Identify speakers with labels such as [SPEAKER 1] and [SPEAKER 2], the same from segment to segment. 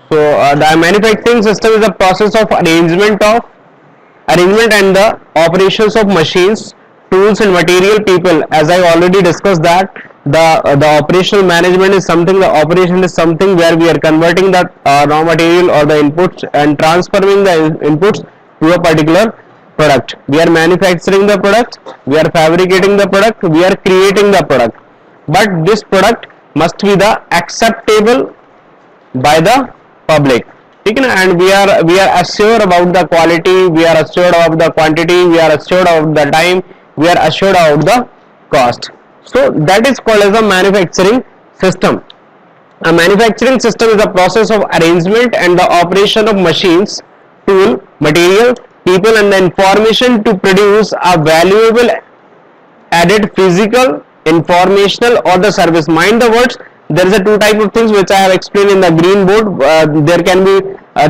[SPEAKER 1] So the manufacturing system is a process of arrangement and the operations of machines, tools and material people. As I already discussed that the operational management is something, the operation is something where we are converting the raw material or the inputs and transferring the inputs to a particular product. We are manufacturing the product, we are fabricating the product, we are creating the product, but this product must be the acceptable by the public. ठीक है ना, and we are assured about the quality, we are assured of the quantity, we are assured of the time, we are assured of the cost. So that is called as a manufacturing system. A manufacturing system is a process of arrangement and the operation of machines, tool, material, people and the information to produce a valuable added physical, informational or the service. Mind the words, there is a two type of things which I have explained in the green board. There can be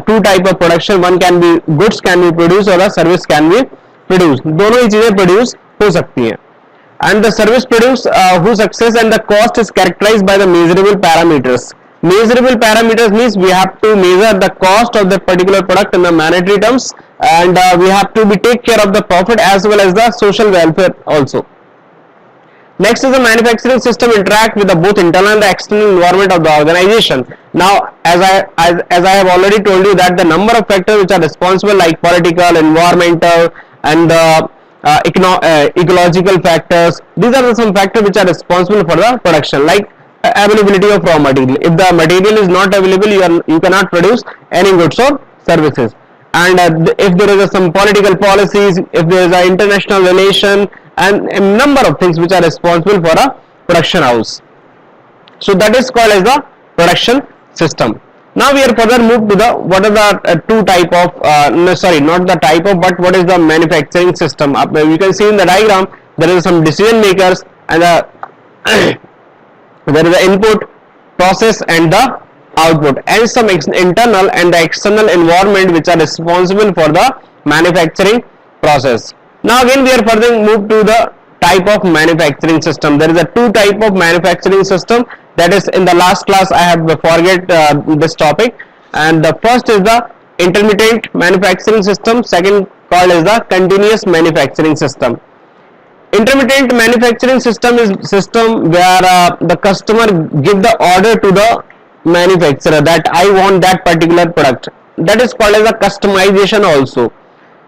[SPEAKER 1] two type of production, one can be goods can be produced or a service can be produced. दोनों ही चीजें produce हो सकती हैं. And the service produce whose success and the cost is characterized by the measurable parameters. Measurable parameters means we have to measure the cost of the particular product in the monetary terms, and we have to be take care of the profit as well as the social welfare also. Next is the manufacturing system interact with the both internal and the external environment of the organization. Now, as I have already told you that the number of factors which are responsible, like political, environmental, and ecological factors, these are some factors which are responsible for the production, like availability of raw material. If the material is not available, you cannot produce any goods or services. And if there is some political policies, if there is an international relation, and a number of things which are responsible for a production house. So that is called as the production system. Now we are further moved to the what are the two type of not the type of, but what is the manufacturing system. You can see in the diagram there is some decision makers and there is the input, process and the output, and some internal and the external environment which are responsible for the manufacturing process. Now again we are further moved to the type of manufacturing system. There is a two type of manufacturing system, that is in the last class I have forget this topic, and the first is the intermittent manufacturing system, second called as the continuous manufacturing system. Intermittent manufacturing system is system where the customer give the order to the manufacturer that I want that particular product. That is called as a customization also.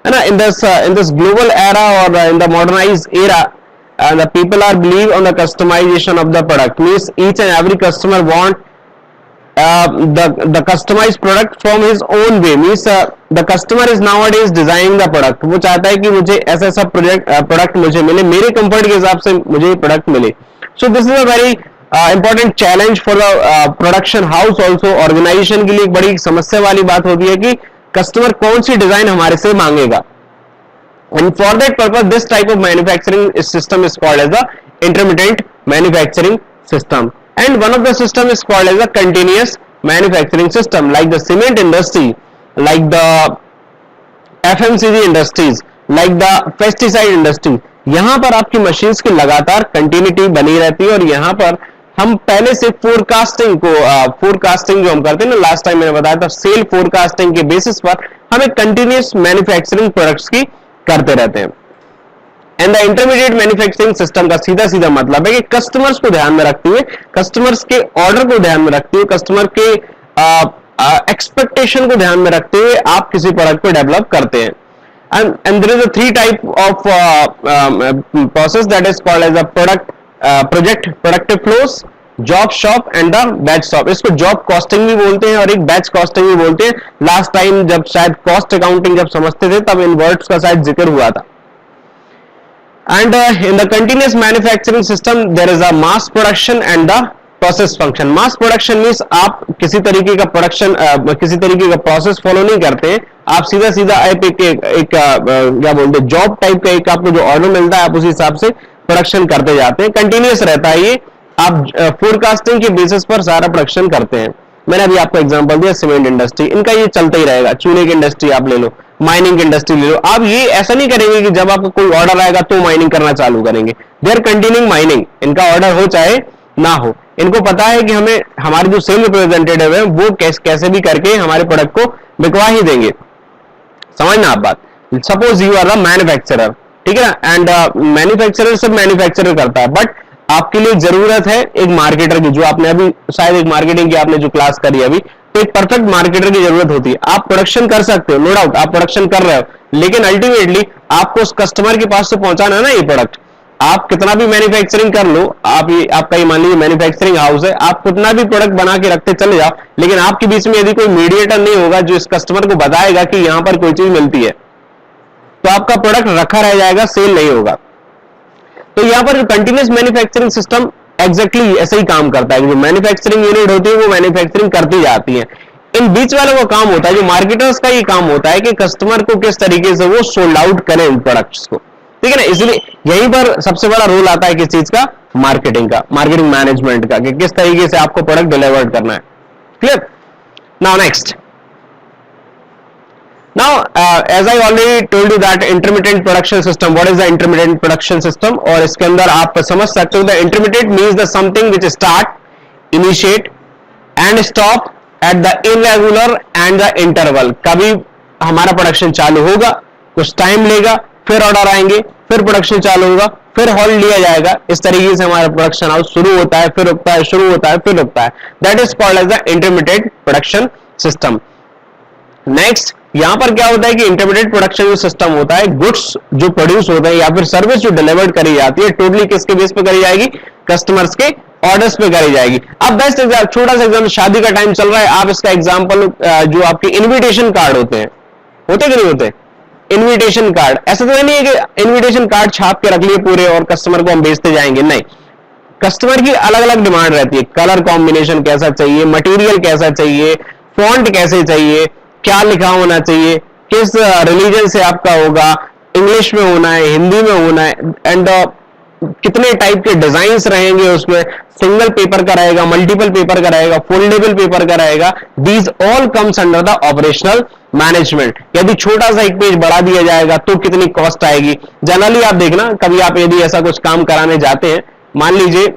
[SPEAKER 1] And in this global era or in the modernized era, the people are believe on the customization of the product. Means each and every customer want the customized product from his own way. Means the customer is nowadays designing the product. वो चाहता है कि मुझे ऐसा ऐसा product मुझे मिले, मेरे comfort के हिसाब से मुझे product मिले. So this is a very important challenge for the production house also. Organization के लिए एक बड़ी समस्या वाली बात होती है कि कस्टमर कौन सी डिजाइन हमारे से मांगेगा. And for that purpose, this type of manufacturing system is called as the intermittent manufacturing system. And one of the system is called as a continuous manufacturing system, like the cement industry, like the FMCG industries, like the pesticide industry. यहाँ पर आपकी machines की लगातार continuity बनी रहती है, और यहाँ पर हम पहले से फोरकास्टिंग जो हम करते हैं ना, लास्ट टाइम मैंने बताया था, सेल फोरकास्टिंग के बेसिस पर हम एक कंटिन्यूस मैन्युफैक्चरिंग प्रोडक्ट्स की करते रहते हैं. And the intermediate manufacturing system का सीधा मतलब है कि कस्टमर्स को ध्यान में रखते हुए, कस्टमर्स के ऑर्डर को ध्यान में रखते हुए, कस्टमर के एक्सपेक्टेशन को ध्यान में रखते हुए आप किसी प्रोडक्ट को डेवलप करते हैं. And there is a three type of process, that is called as a project productive flows, job shop and the batch shop. इसको जॉब कॉस्टिंग भी बोलते हैं और एक बैच कॉस्टिंग भी बोलते हैं. लास्ट टाइम जब शायद कॉस्ट अकाउंटिंग जब समझते थे तब इन वर्ड्स का शायद जिक्र हुआ था. And in the continuous manufacturing system there is a mass production and the process function. Mass production means आप किसी तरीके का प्रोडक्शन किसी तरीके का प्रोसेस फॉलो नहीं करते, आप सीधा एक क्या बोलते हैं जॉब टाइप का एक आपको जो ऑर्डर मिलता है आप उसी हिसाब से प्रोडक्शन करते जाते हैं. कंटिन्यूअस रहता है ये, आप फोरकास्टिंग के बेसिस पर सारा प्रोडक्शन करते हैं. मैंने अभी आपको एग्जांपल दिया सीमेंट इंडस्ट्री, इनका ये चलता ही रहेगा. चूने की इंडस्ट्री आप ले लो, माइनिंग इंडस्ट्री ले लो. आप ये ऐसा नहीं करेंगे कि जब आपको कोई ऑर्डर आएगा तो माइनिंग करना चालू करेंगे. They are continuing mining. इनका ऑर्डर हो चाहे ना हो। इनको पता है कि हमें हमारे जो सेल रिप्रेजेंटेटिव है वो कैसे भी करके हमारे प्रोडक्ट को बिकवा ही देंगे। समझना आप बात। Suppose you are the manufacturer, ठीक है ना, एंड मैन्युफैक्चरर सब मैन्युफैक्चरर करता है, बट आपके लिए जरूरत है एक मार्केटर की, जो आपने अभी शायद एक मार्केटिंग की आपने जो क्लास करी अभी, तो एक परफेक्ट मार्केटर की जरूरत होती है। आप प्रोडक्शन कर सकते हो, नो डाउट आप प्रोडक्शन कर रहे हो, लेकिन अल्टीमेटली आपको उस कस्टमर के पास से पहुंचाना है ना ये प्रोडक्ट। आप कितना भी मैन्युफैक्चरिंग कर लो, आपका ये मान लीजिए मैन्युफैक्चरिंग हाउस है, आप कितना भी प्रोडक्ट बना के रखते चले जाओ, लेकिन आपके बीच में यदि कोई मीडिएटर नहीं होगा जो इस कस्टमर को बताएगा कि यहां पर कोई चीज मिलती है, तो आपका प्रोडक्ट रखा रह जाएगा, सेल नहीं होगा। तो यहां पर कंटिन्यूअस मैन्युफैक्चरिंग सिस्टम एग्जैक्टली ऐसे ही काम करता है। जो मैन्युफैक्चरिंग यूनिट होती है वो मैन्युफैक्चरिंग करती जाती है, इन बीच वालों का काम होता है, जो मार्केटर्स का ये काम होता है कि कस्टमर को किस तरीके से वो सोल्ड आउट करें इन प्रोडक्ट्स को, ठीक है ना। इसलिए यहीं पर सबसे बड़ा रोल आता है किस चीज का, मार्केटिंग का, मार्केटिंग मैनेजमेंट का, कि किस तरीके से आपको प्रोडक्ट डिलीवर करना है। Clear. Now next, now as I already told you that intermittent production system, what is the intermittent production system, और इसके अंदर आप समझ सकते हो the intermittent means the something which start, initiate and stop at the irregular and the interval। कभी हमारा production चालू होगा, कुछ टाइम लेगा, फिर ऑर्डर आएंगे, फिर प्रोडक्शन चालू होगा, फिर होल्ड लिया जाएगा। इस तरीके से हमारा प्रोडक्शन हाउस शुरू होता है, फिर रुकता है, शुरू होता है, फिर रुकता है। That is called as the intermediate production system. Next, यहां पर क्या होता है कि इंटरमीडिएट प्रोडक्शन जो सिस्टम होता है, गुड्स जो प्रोड्यूस होते हैं या फिर सर्विस जो डिलीवर्ड करी जाती है, टोटली किसके बेस पे करी जाएगी, कस्टमर्स के ऑर्डर्स पे करी जाएगी। अब बेस्ट एग्जाम्पल, छोटा सा एग्जाम्पल, शादी का टाइम चल रहा है, आप इसका एग्जाम्पल जो आपके इन्विटेशन कार्ड होते हैं, होते कि नहीं होते इन्विटेशन कार्ड, ऐसा तो नहीं है कि इन्विटेशन कार्ड छाप के रख लिए पूरे और कस्टमर को हम भेजते जाएंगे, नहीं। कस्टमर की अलग अलग डिमांड रहती है, कलर कॉम्बिनेशन कैसा चाहिए, मटेरियल कैसा चाहिए, फॉन्ट कैसे चाहिए, क्या लिखा होना चाहिए, किस रिलीजन से आपका होगा, इंग्लिश में होना है, हिंदी में होना है, एंड कितने टाइप के डिजाइन्स रहेंगे उसमें, सिंगल पेपर का रहेगा, मल्टीपल पेपर का रहेगा, फोल्डेबल पेपर का रहेगा। These all comes under the operational management. यदि छोटा सा एक पेज बढ़ा दिया जाएगा तो कितनी कॉस्ट आएगी। जनरली आप देखना, कभी आप यदि ऐसा कुछ काम कराने जाते हैं, मान लीजिए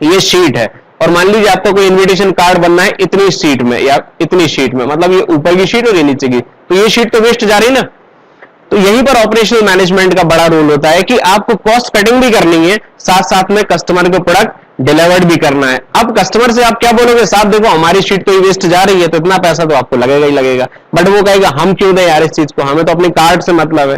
[SPEAKER 1] ये शीट है और मान लीजिए आपको कोई इनविटेशन कार्ड बनना है इतनी शीट में या इतनी शीट में, मतलब ये ऊपर की शीट और ये नीचे की, तो ये शीट तो वेस्ट जा रही ना। तो यहीं पर ऑपरेशनल मैनेजमेंट का बड़ा रोल होता है कि आपको कॉस्ट कटिंग भी करनी है, साथ साथ में कस्टमर को प्रोडक्ट डिलीवर्ड भी करना है। अब कस्टमर से आप क्या बोलोगे, साथ देखो हमारी शीट तो वेस्ट जा रही है, तो इतना पैसा तो आपको लगेगा ही लगेगा, बट वो कहेगा हम क्यों दें यार इस चीज को, हमें तो अपने कार्ड से मतलब है।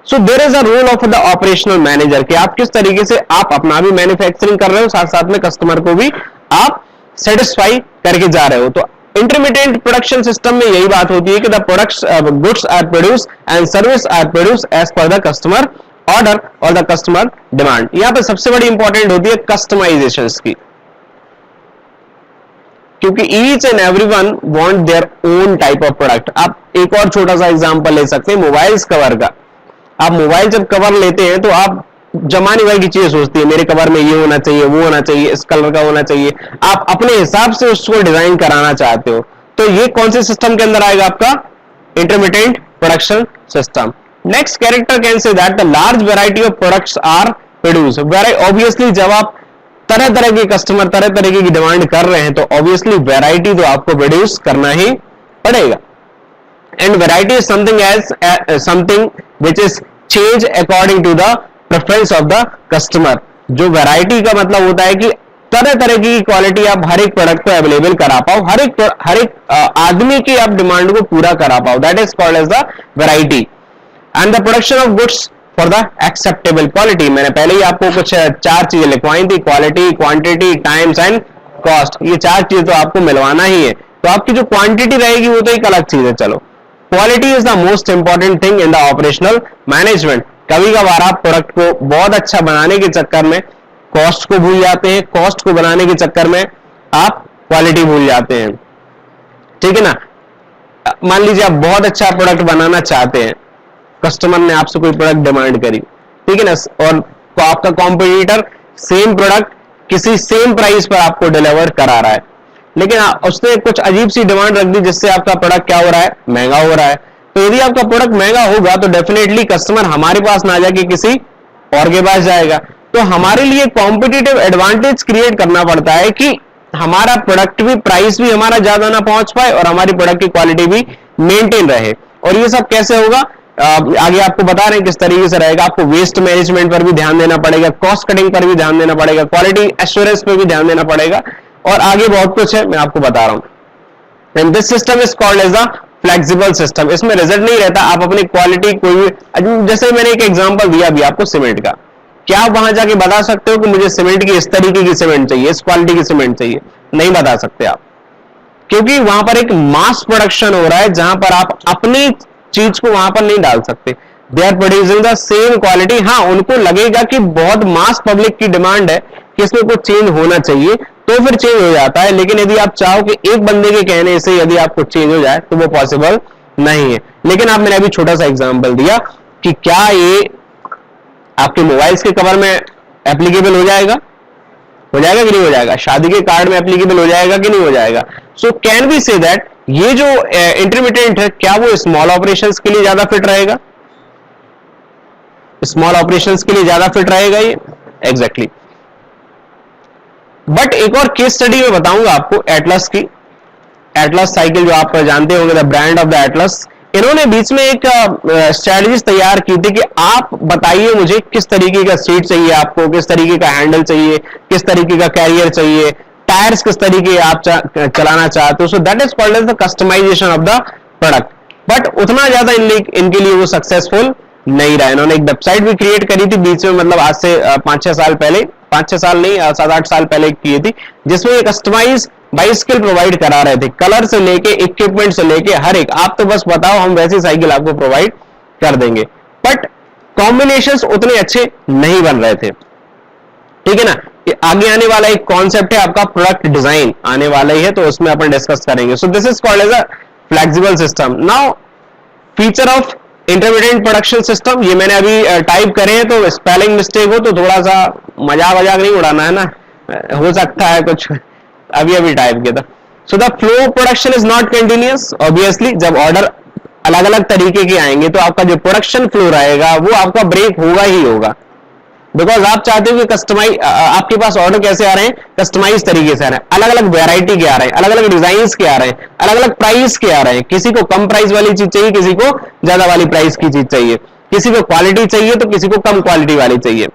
[SPEAKER 1] So there is a role of the operational manager कि आप किस तरीके से आप अपना भी मैन्युफैक्चरिंग कर रहे हो, साथ साथ में कस्टमर को भी आप सेटिस्फाई करके जा रहे हो। तो इंटरमीडिएट प्रोडक्शन सिस्टम में यही बात होती है कि the products goods are produce and service are produce as per the customer order और द कस्टमर डिमांड। यहां पर सबसे बड़ी इंपॉर्टेंट होती है कस्टमाइजेशन की, क्योंकि each and everyone want their own type of product. आप एक और छोटा सा एग्जांपल ले सकते हैं मोबाइल्स कवर का। आप मोबाइल जब कवर लेते हैं तो आप जमाने भर की चीजें सोचती है, मेरे कवर में ये होना चाहिए, वो होना चाहिए, इस कलर का होना चाहिए, आप अपने हिसाब से उसको डिजाइन कराना चाहते हो। तो ये कौन से सिस्टम के अंदर आएगा, आपका intermediate production system. Next character can say that the large variety of products are produce. Obviously जब आप तरह तरह के कस्टमर तरह तरह की डिमांड कर रहे हैं तो ऑब्वियसली वैरायटी तो आपको प्रोड्यूस करना ही पड़ेगा। And variety is something as something which is change according to the preference of the customer. जो वैरायटी का मतलब होता है कि तरह तरह की क्वालिटी आप हर एक प्रोडक्ट को अवेलेबल करा पाओ, हर एक आदमी की आप डिमांड को पूरा करा पाओ, that is called as the variety. And the production of goods for the acceptable quality. मैंने पहले ही आपको कुछ चार चीजें लिखवाई थी, quality, quantity, times and cost. ये चार चीजें तो आपको मिलवाना ही है। तो आपकी जो क्वांटिटी रहेगी वो तो एक अलग चीज है, चलो quality is the most important thing in the operational management. कभी कभार आप प्रोडक्ट को बहुत अच्छा बनाने के चक्कर में कॉस्ट को भूल जाते हैं, कॉस्ट को बनाने के चक्कर में आप क्वालिटी भूल जाते हैं, ठीक है ना। मान लीजिए आप बहुत अच्छा प्रोडक्ट बनाना चाहते हैं, कस्टमर ने आपसे कोई प्रोडक्ट डिमांड करी, ठीक है ना, और तो आपका कॉम्पिटिटर सेम प्रोडक्ट किसी सेम प्राइस पर आपको डिलीवर करा रहा है, लेकिन उसने कुछ अजीब सी डिमांड रख दी जिससे आपका प्रोडक्ट क्या हो रहा है, महंगा हो रहा है। तो यदि आपका प्रोडक्ट महंगा होगा तो डेफिनेटली कस्टमर हमारे पास ना जाके किसी और के पास जाएगा। तो हमारे लिए कॉम्पिटिटिव एडवांटेज क्रिएट करना पड़ता है कि हमारा प्रोडक्ट भी, प्राइस भी हमारा ज्यादा ना पहुंच पाए और हमारी प्रोडक्ट की क्वालिटी भी मेंटेन रहे। और ये सब कैसे होगा, आगे आपको बता रहे हैं किस तरीके से रहेगा। आपको वेस्ट मैनेजमेंट पर भी ध्यान देना पड़ेगा, कॉस्ट कटिंग पर भी ध्यान देना पड़ेगा, क्वालिटी एश्योरेंस पर भी ध्यान देना पड़ेगा, और आगे बहुत कुछ है, मैं आपको बता रहा हूं। And this system is called as a flexible system. इसमें रिजल्ट नहीं रहता, आप अपनी क्वालिटी कोई भी, जैसे मैंने एक एग्जांपल दिया अभी आपको सीमेंट का, क्या आप वहां जाके बता सकते हो कि मुझे सीमेंट की इस तरीके की सीमेंट चाहिए, इस क्वालिटी की सीमेंट चाहिए? नहीं बता सकते आप, क्योंकि वहां पर एक मास प्रोडक्शन हो रहा है जहां पर आप अपनी चीज को वहां पर नहीं डाल सकते। They are producing the same quality. हाँ, उनको लगेगा कि बहुत मास पब्लिक की डिमांड है कि इसमें कुछ चेंज होना चाहिए, तो फिर चेंज हो जाता है। लेकिन यदि आप चाहो कि एक बंदे के कहने से यदि आपको चेंज हो जाए तो वो पॉसिबल नहीं है। लेकिन आप, मैंने अभी छोटा सा एग्जांपल दिया कि क्या ये आपके मोबाइल्स के कवर में एप्लीकेबल हो जाएगा कि नहीं हो जाएगा? शादी के कार्ड में एप्लीकेबल हो जाएगा कि नहीं हो जाएगा? So can we say that ये जो इंटरमीडिएट है, क्या वो स्मॉल ऑपरेशंस के लिए ज्यादा फिट रहेगा? स्मॉल ऑपरेशंस के लिए ज्यादा फिट रहेगा ये, एग्जैक्टली। बट एक और केस स्टडी में बताऊंगा आपको एटलस की। एटलस साइकिल जो आप जानते होंगे, the brand of the Atlas, इन्होंने बीच में एक स्ट्रेटजी तैयार की थी कि आप बताइए मुझे किस तरीके का सीट चाहिए आपको, किस तरीके का हैंडल चाहिए, किस तरीके का कैरियर चाहिए, टायर्स किस तरीके आप चलाना चाहते हो। So that is called as the customisation of the product. But उतना ज्यादा इनके लिए वो सक्सेसफुल नहीं रहा। इन्होंने एक वेबसाइट भी क्रिएट करी थी बीच में, मतलब आज से 5-6 साल पहले, 5-6 साल नहीं, 7-8 साल पहले की थी, जिसमें ये कस्टमाइज बाइसिकल प्रोवाइड करा रहे थे, कलर से लेके इक्विपमेंट से लेके हर एक। आप तो बस बताओ, हम वैसी साइकिल आपको प्रोवाइड कर देंगे। बट कॉम्बिनेशंस उतने अच्छे नहीं बन रहे थे, ठीक है ना। आगे आने वाला एक कॉन्सेप्ट है आपका प्रोडक्ट डिजाइन, आने वाला ही है, तो उसमें अपन डिस्कस करेंगे। So this is called as a flexible system. Now feature of intermediate production system, ये मैंने अभी टाइप करे हैं, तो स्पेलिंग मिस्टेक हो तो थोड़ा सा मजाक नहीं उड़ाना है ना, हो सकता है कुछ, अभी टाइप किया था। So the flow production is not continuous. Obviously जब ऑर्डर अलग अलग तरीके के आएंगे तो आपका जो प्रोडक्शन फ्लो रहेगा वो आपका ब्रेक होगा ही होगा, बिकॉज आप चाहते हो कि कस्टमाइज, आपके पास ऑर्डर कैसे आ रहे हैं, कस्टमाइज तरीके से आ रहे हैं, अलग अलग वेराइटी के आ रहे हैं, अलग अलग डिजाइन के आ रहे हैं, अलग अलग प्राइस के आ रहे हैं। किसी को कम प्राइस वाली चीज चाहिए, किसी को ज्यादा वाली प्राइस की चीज चाहिए, किसी को क्वालिटी चाहिए तो किसी को कम क्वालिटी वाली चाहिए।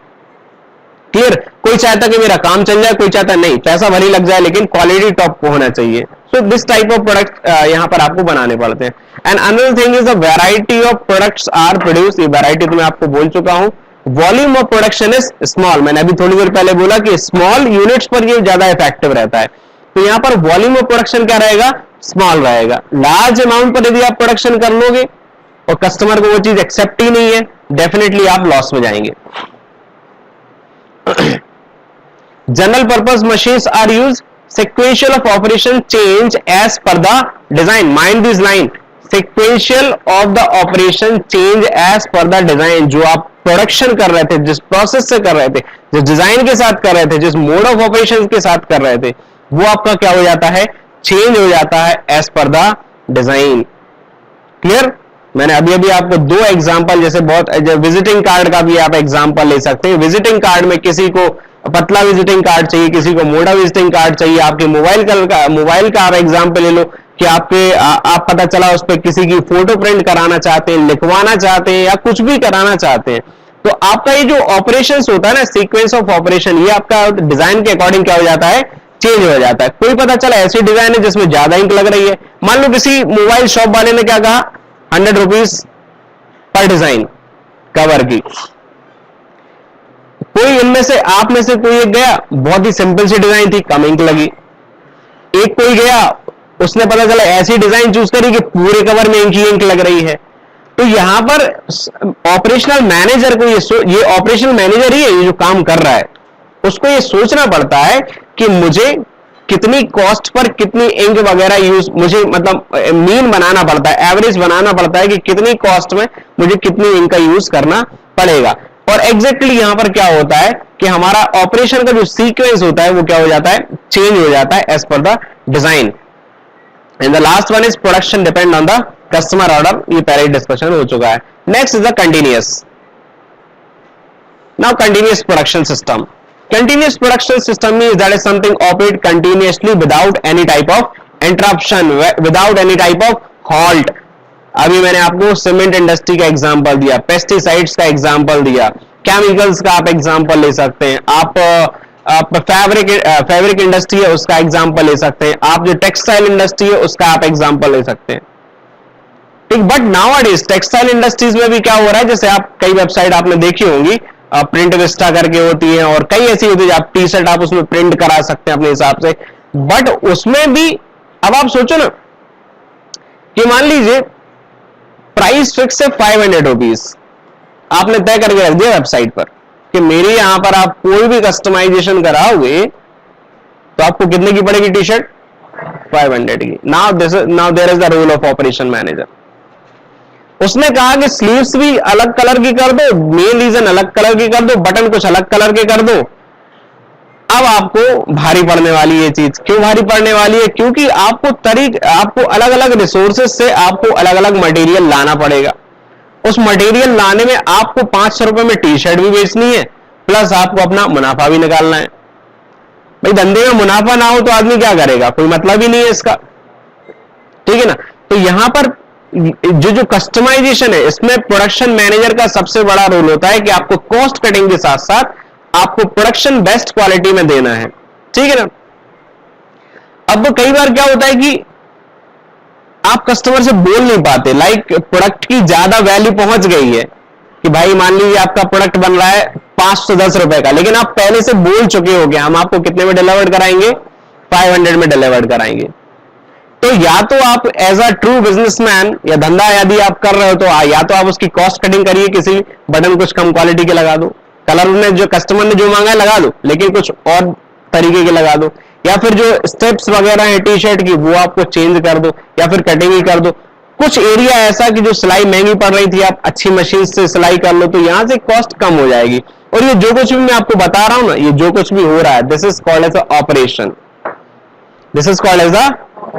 [SPEAKER 1] क्लियर? कोई चाहता कि मेरा काम चल जाए, कोई चाहता नहीं पैसा भले लग जाए लेकिन क्वालिटी टॉप होना चाहिए। So this type of product यहां पर आपको बनाने पड़ते हैं। And another thing is the variety of products are produce. ये वैरायटी तो मैं आपको बोल चुका हूं। Volume of production is small, मैंने अभी थोड़ी देर पहले बोला कि स्मॉल यूनिट्स पर ये ज्यादा इफेक्टिव रहता है। तो यहां पर वॉल्यूम ऑफ प्रोडक्शन क्या रहेगा, स्मॉल रहेगा। लार्ज अमाउंट पर यदि आप प्रोडक्शन कर लोगे और कस्टमर को वो चीज एक्सेप्ट ही नहीं है, डेफिनेटली आप लॉस में जाएंगे। General purpose machines are use, sequential of operation change as per the design, mind this line, sequential of the operation change as per the design। जो आप प्रोडक्शन कर रहे थे, जिस प्रोसेस से कर रहे थे, जिस डिजाइन के साथ कर रहे थे, जिस मोड ऑफ ऑपरेशन के साथ कर रहे थे, वो आपका क्या हो जाता है, चेंज हो जाता है as per the design. Clear? मैंने अभी आपको दो एग्जांपल, जैसे बहुत विजिटिंग कार्ड का भी आप एग्जांपल ले सकते हैं। विजिटिंग कार्ड में किसी को पतला विजिटिंग कार्ड चाहिए, किसी को मोटा विजिटिंग कार्ड चाहिए। आपके मोबाइल का आप एग्जांपल ले लो कि आप पता चला उस पर किसी की फोटो प्रिंट कराना चाहते हैं, लिखवाना चाहते हैं या कुछ भी कराना चाहते हैं, तो आपका ये जो ऑपरेशंस होता है ना, सीक्वेंस ऑफ ऑपरेशन, ये आपका डिजाइन के अकॉर्डिंग क्या हो जाता है, चेंज हो जाता है। कोई पता चला ऐसी डिजाइन है जिसमें ज्यादा इंक लग रही है, मान लो किसी मोबाइल शॉप वाले ने क्या कहा, 100 रुपीज पर डिजाइन कवर की। कोई इनमें से, आप में से कोई एक गया, बहुत ही सिंपल सी डिजाइन थी, कम इंक लगी। एक कोई गया, उसने पता चला ऐसी डिजाइन चूज करी कि पूरे कवर में इंक ही इंक लग रही है। तो यहां पर ऑपरेशनल मैनेजर को, ये ऑपरेशनल मैनेजर ही है, ये जो काम कर रहा है, उसको ये सोचना पड़ता है कि मुझे कितनी कॉस्ट पर कितनी इंक वगैरह यूज, मुझे मतलब मीन बनाना पड़ता है, एवरेज बनाना पड़ता है कि कितनी कॉस्ट में मुझे कितनी इंक का यूज करना पड़ेगा। और एग्जैक्टली यहां पर क्या होता है कि हमारा ऑपरेशन का जो सीक्वेंस होता है वो क्या हो जाता है, चेंज हो जाता है as per the design. And the last one is production depend on the customer order, ये पहले डिस्कशन हो चुका है। Next is the continuous. Now continuous production system. Continuous production system means that is something operate continuously without any type of interruption, without any type of halt. अभी मैंने आपको cement industry का example दिया, pesticides का example दिया, chemicals का आप example ले सकते हैं, आप फैब्रिक इंडस्ट्री है उसका एग्जांपल ले सकते हैं, आप जो टेक्सटाइल इंडस्ट्री है उसका आप एग्जांपल ले सकते हैं, ठीक। बट नाउअडेज टेक्सटाइल इंडस्ट्रीज में भी क्या हो रहा है, जैसे आप कई वेबसाइट आपने देखी होंगी, प्रिंट विस्टा करके होती है और कई ऐसी होती है, आप टी शर्ट आप उसमें प्रिंट करा सकते हैं अपने हिसाब से। बट उसमें भी अब आप सोचो ना कि मान लीजिए प्राइस फिक्स है 500 रुपीज, आपने तय करके रख दिया वेबसाइट पर कि मेरी यहां पर आप कोई भी कस्टमाइजेशन कराओगे तो आपको कितने की पड़ेगी टी शर्ट, 500 की। Now there is the role of operation manager. उसने कहा कि स्लीव्स भी अलग कलर की कर दो, मेन रीजन अलग कलर की कर दो, बटन कुछ अलग कलर के कर दो। अब आपको भारी पड़ने वाली ये चीज, क्यों भारी पड़ने वाली है, क्योंकि आपको अलग अलग रिसोर्सेज से आपको अलग अलग मटेरियल लाना पड़ेगा। उस मटेरियल लाने में आपको 500 रुपए में टी शर्ट भी बेचनी है, प्लस आपको अपना मुनाफा भी निकालना है। भाई धंधे में मुनाफा ना हो तो आदमी क्या करेगा, कोई मतलब ही नहीं है इसका, ठीक है ना। तो यहां पर जो कस्टमाइजेशन है इसमें प्रोडक्शन मैनेजर का सबसे बड़ा रोल होता है कि आपको कॉस्ट कटिंग के साथ साथ आपको प्रोडक्शन बेस्ट क्वालिटी में देना है, ठीक है ना। अब तो कई बार क्या होता है कि आप कस्टमर से बोल नहीं पाते, लाइक प्रोडक्ट की ज्यादा वैल्यू पहुंच गई है कि भाई मान लीजिए आपका प्रोडक्ट बन रहा है 510 रुपए का, लेकिन आप पहले से बोल चुके हो हम आपको कितने में डिलीवर कराएंगे, 500 में डिलीवर कराएंगे। तो या तो आप एज अ ट्रू बिजनेसमैन या धंधा यदि आप कर रहे हो तो या तो आप उसकी कॉस्ट कटिंग करिए, किसी बटन कुछ कम क्वालिटी के लगा दो, कलर में जो कस्टमर ने जो मांगा है लगा दो, लेकिन कुछ और तरीके के लगा दो, या फिर जो स्टेप्स वगैरह है टी शर्ट की वो आपको चेंज कर दो, या फिर कटिंग ही कर दो। कुछ एरिया ऐसा कि जो सिलाई महंगी पड़ रही थी आप अच्छी मशीन से सिलाई कर लो, तो यहां से कॉस्ट कम हो जाएगी। और ये जो कुछ भी मैं आपको बता रहा हूं ना, ये जो कुछ भी हो रहा है, this is called as a operation, this is called as a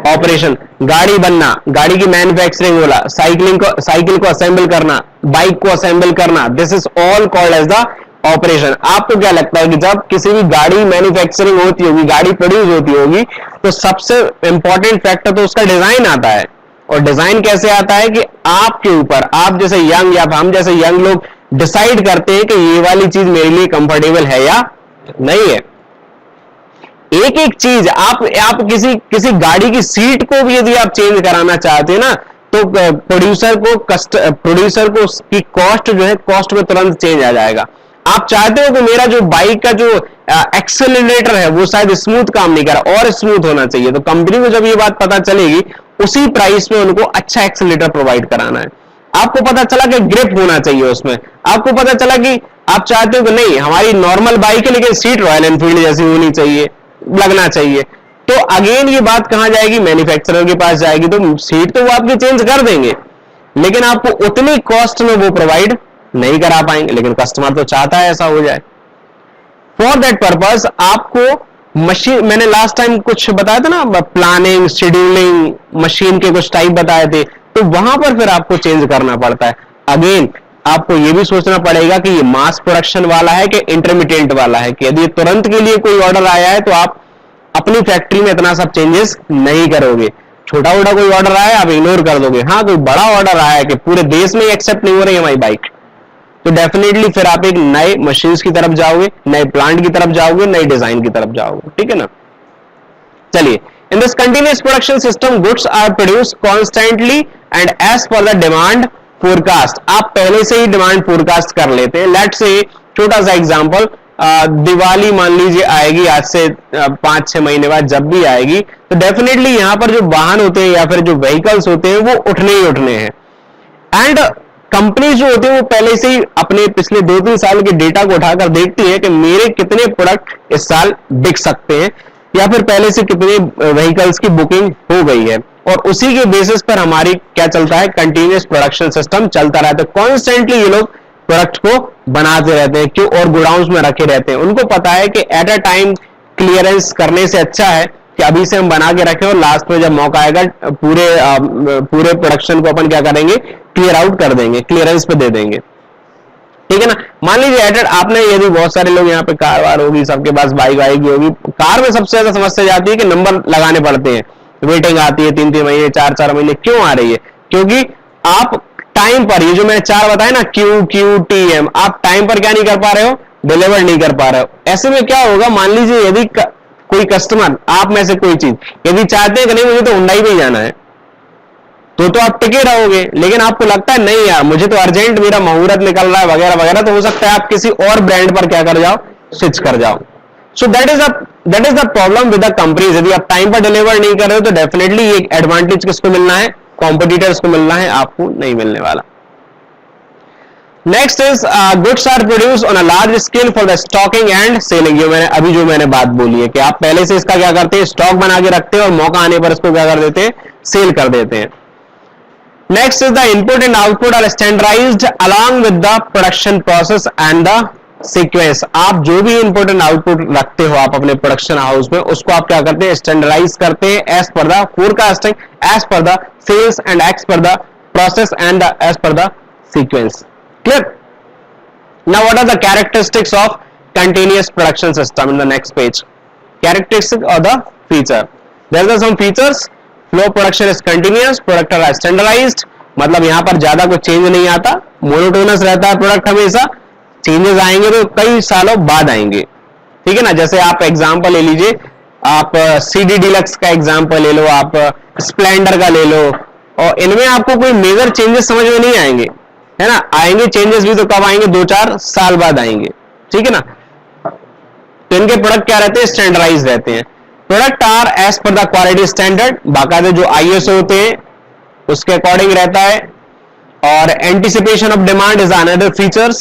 [SPEAKER 1] operation. गाड़ी बनना, गाड़ी की मैन्युफैक्चरिंग होला, साइकिल को असेंबल करना, बाइक को असेंबल करना, this is all called as the operation. आपको क्या लगता है कि जब किसी भी गाड़ी मैन्युफैक्चरिंग होती होगी, गाड़ी प्रोड्यूस होती होगी, तो सबसे इंपॉर्टेंट फैक्टर तो उसका डिजाइन आता है। और डिजाइन कैसे आता है कि आपके ऊपर, आप जैसे यंग या हम जैसे यंग लोग डिसाइड करते हैं कि ये वाली चीज मेरे लिए कंफर्टेबल है या नहीं है। एक एक चीज आप किसी गाड़ी की सीट को भी यदि आप चेंज कराना चाहते हैं ना, तो प्रोड्यूसर को उसकी कॉस्ट जो है, कॉस्ट में तुरंत चेंज आ जाएगा। आप चाहते हो कि मेरा जो बाइक का जो एक्सेलरेटर है वो शायद स्मूथ काम नहीं कर रहा और स्मूथ होना चाहिए, तो कंपनी को जब ये बात पता चलेगी, उसी प्राइस में उनको अच्छा एक्सेलरेटर प्रोवाइड कराना है। आपको पता चला कि ग्रिप होना चाहिए उसमें, आपको पता चला कि आप चाहते हो कि नहीं हमारी नॉर्मल बाइक है लेकिन सीट रॉयल एनफील्ड जैसी होनी चाहिए, लगना चाहिए, तो अगेन ये बात कहां जाएगी, मैन्युफैक्चरर के पास जाएगी। तो सीट तो वो आपकी चेंज कर देंगे, लेकिन आपको उतनी कॉस्ट में वो प्रोवाइड नहीं करा पाएंगे, लेकिन कस्टमर तो चाहता है ऐसा हो जाए। फॉर दैट पर्पस आपको मशीन, मैंने लास्ट टाइम कुछ बताया था ना, प्लानिंग, शेड्यूलिंग, मशीन के कुछ टाइप बताए थे, तो वहां पर फिर आपको चेंज करना पड़ता है। अगेन आपको यह भी सोचना पड़ेगा कि ये मास प्रोडक्शन वाला है कि इंटरमीडिएट वाला है, कि यदि तुरंत के लिए कोई ऑर्डर आया है तो आप अपनी फैक्ट्री में इतना सब चेंजेस नहीं करोगे। छोटा मोटा कोई ऑर्डर आया आप इग्नोर कर दोगे। हाँ, कोई बड़ा ऑर्डर आया है कि पूरे देश में एक्सेप्ट नहीं हो रही है हमारी बाइक, तो डेफिनेटली फिर आप एक नए मशीन्स की तरफ जाओगे, नए प्लांट की तरफ जाओगे, नई डिजाइन की तरफ जाओगे, ठीक है ना। चलिए, in this continuous production system goods are produce constantly and as per the demand forecast. आप पहले से ही डिमांड फोरकास्ट कर लेते हैं। लेट्स से छोटा सा एग्जांपल, दिवाली मान लीजिए आएगी आज से 5-6 महीने बाद, जब भी आएगी, तो डेफिनेटली यहां पर जो वाहन होते हैं या फिर जो व्हीकल्स होते हैं वो उठने ही उठने हैं। एंड कंपनी जो होती है वो पहले से ही अपने पिछले 2-3 साल के डेटा को उठाकर देखती है कि मेरे कितने प्रोडक्ट इस साल बिक सकते हैं, या फिर पहले से कितने व्हीकल्स की बुकिंग हो गई है, और उसी के बेसिस पर हमारी क्या चलता है, कंटिन्यूअस प्रोडक्शन सिस्टम चलता रहता है। कॉन्स्टेंटली ये लोग प्रोडक्ट को बनाते रहते हैं, क्यों, और गोडाउन्स में रखे रहते हैं। उनको पता है कि एट अ टाइम क्लियरेंस करने से अच्छा है कि अभी से हम बना के रखें और लास्ट में जब मौका आएगा पूरे प्रोडक्शन को अपन क्या करेंगे, क्लियर आउट कर देंगे, क्लियरेंस पे दे देंगे। ठीक है ना। मान लीजिए एटेड आपने, यदि बहुत सारे लोग यहाँ पे कार वार होगी, सबके पास बाइक वाइक होगी, कार में सबसे ज्यादा समस्या जाती है कि नंबर लगाने पड़ते हैं, वेटिंग आती है 3-3 महीने 4-4 महीने, क्यों आ रही है? क्योंकि आप टाइम पर, ये जो मैंने 4 बताया ना, QQTM, आप टाइम पर क्या नहीं कर पा रहे हो, डिलीवर नहीं कर पा रहे हो। ऐसे में क्या होगा, मान लीजिए यदि कोई कस्टमर, आप में से कोई चीज यदि चाहते हैं कि नहीं मुझे तो हुंडई पे ही जाना है, तो आप टिके रहोगे, लेकिन आपको लगता है नहीं यार मुझे तो अर्जेंट, मेरा मुहूर्त निकल रहा है वगैरह वगैरह, तो हो सकता है आप किसी और ब्रांड पर क्या कर जाओ, स्विच कर जाओ। सो that is the problem with the companies. यदि आप टाइम पर डिलीवर नहीं कर रहे हो तो डेफिनेटली ये एडवांटेज किसको मिलना है, कॉम्पिटिटर्स को मिलना है, आपको नहीं मिलने वाला। Next is goods are produce on a large scale for the stocking and selling. जो मैंने बात बोली है कि आप पहले से इसका क्या करते हैं, स्टॉक बना के रखते हैं और मौका आने पर इसको क्या कर देते हैं, सेल कर देते हैं। Next is the input and output are standardized along with the production process and the sequence। आप जो भी इनपुट एंड आउटपुट रखते हो आप अपने प्रोडक्शन हाउस में, उसको आप क्या करते हैं, स्टैंडर्डाइज करते हैं as per the forecasting, as per the sales and as per the process and as per the sequence. Clear? Now what are the characteristics of continuous production system in the next page? Characteristic और the feature, there are some features. Flow production is continuous, product are standardised, मतलब यहां पर ज्यादा कुछ change नहीं आता, monotonous रहता है प्रोडक्ट हमेशा, चेंजेस आएंगे तो कई सालों बाद आएंगे। ठीक है ना, जैसे आप एग्जांपल ले लीजिए, आप CD डिलक्स का एग्जांपल ले लो, आप स्प्लेंडर का ले लो, और इनमें आपको कोई मेजर चेंजेस समझ में नहीं आएंगे, है ना। आएंगे चेंजेस भी तो कब आएंगे, 2-4 साल बाद आएंगे। ठीक है ना, तो इनके प्रोडक्ट क्या रहते हैं, स्टैंडर्डाइज रहते हैं। Product are as per the quality standard, बाकायदे जो ISO होते हैं उसके अकॉर्डिंग रहता है। और anticipation of demand is another features.